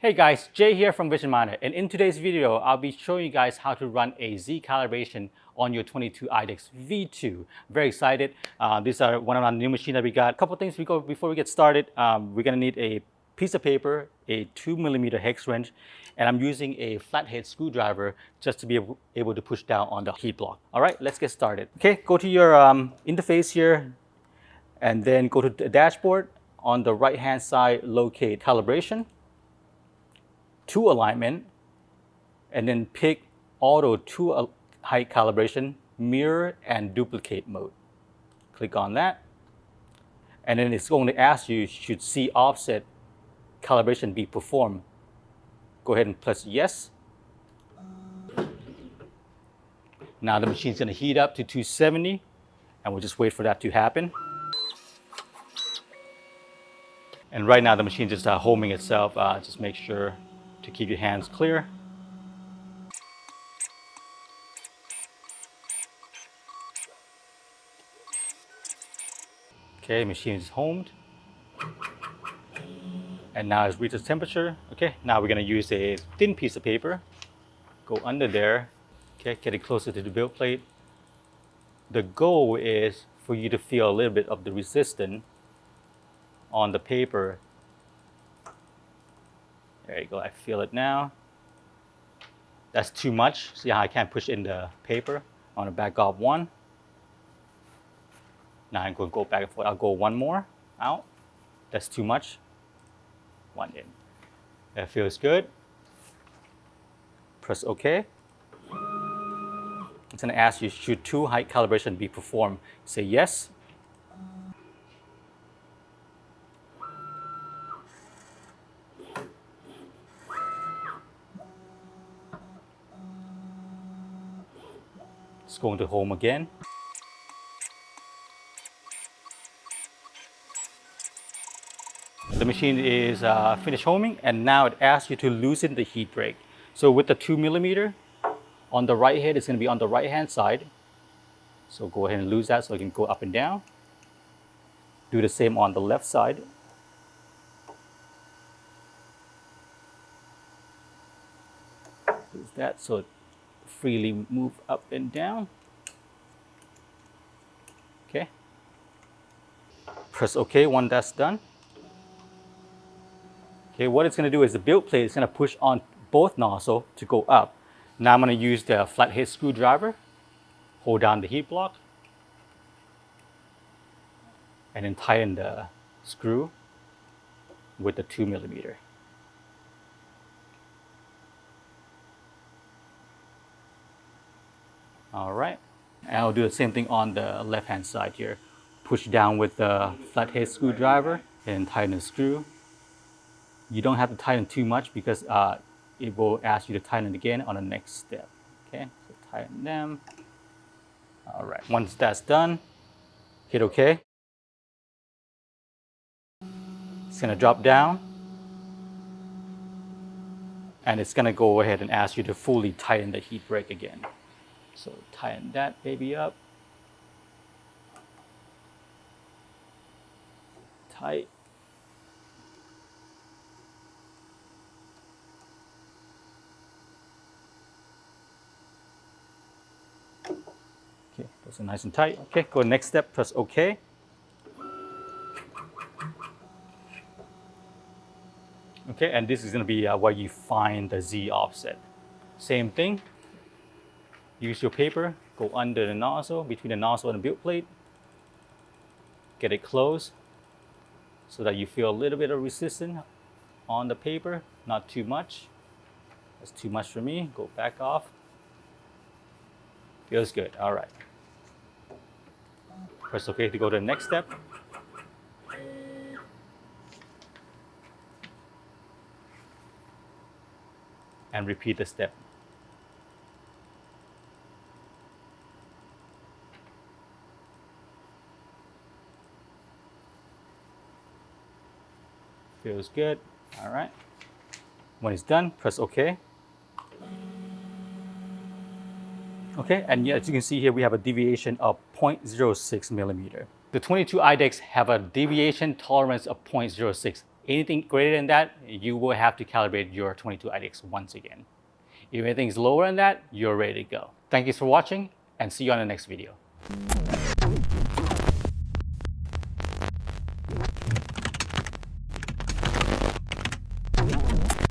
Hey guys, Jay here from Vision Miner, and in today's video, I'll be showing you guys how to run a Z-Calibration on your 22 IDEX V2. Very excited. These are one of our new machines that we got. A couple things before we get started. We're gonna need a piece of paper, a 2mm hex wrench, and I'm using a flathead screwdriver just to be able to push down on the heat block. All right, let's get started. Okay, go to your interface here, and then go to the dashboard. On the right-hand side, locate calibration, to alignment, and then pick auto to height calibration, mirror, and duplicate mode. Click on that, and then it's going to ask you, should C offset calibration be performed? Go ahead and press yes. Now the machine's going to heat up to 270, and we'll just wait for that to happen. And right now the machine just homing itself. Just make sure to keep your hands clear. Okay, machine is homed. And now it's reached its temperature. Okay, now we're gonna use a thin piece of paper. Go under there. Okay, get it closer to the build plate. The goal is for you to feel a little bit of the resistance on the paper. There you go, I feel it now. That's too much. See how I can't push in the paper? I want to back off one. Now I'm going to go back and forth. I'll go one more out. That's too much. One in. That feels good. Press OK. It's going to ask you, should two height calibration be performed? Say yes. It's going to home again. The machine is finished homing, and now it asks you to loosen the heat brake. So with the 2mm on the right head, it's going to be on the right hand side. So go ahead and lose that so it can go up and down. Do the same on the left side. Lose that so it freely move up and down. Okay. Press OK when that's done. Okay, what it's going to do is the build plate is going to push on both nozzles to go up. Now I'm going to use the flathead screwdriver, hold down the heat block, and then tighten the screw with the 2mm. All right, and I'll do the same thing on the left hand side here. Push down with the flathead screwdriver and tighten the screw. You don't have to tighten too much because it will ask you to tighten it again on the next step. Okay, so tighten them. All right, once that's done, hit OK. It's gonna drop down, and it's gonna go ahead and ask you to fully tighten the heat brake again. So tighten that baby up. Tight. Okay, those are nice and tight. Okay, go to the next step, press OK. Okay, and this is going to be where you find the Z offset. Same thing. Use your paper, go under the nozzle, between the nozzle and the build plate. Get it closed so that you feel a little bit of resistance on the paper, not too much. That's too much for me. Go back off. Feels good. All right. Press OK to go to the next step. And repeat the step. Feels good. All right. When it's done, press OK. Okay, and as you can see here, we have a deviation of 0.06 millimeter. The 22 IDEX have a deviation tolerance of 0.06. Anything greater than that, you will have to calibrate your 22 IDEX once again. If anything is lower than that, you're ready to go. Thank you for watching, and see you on the next video.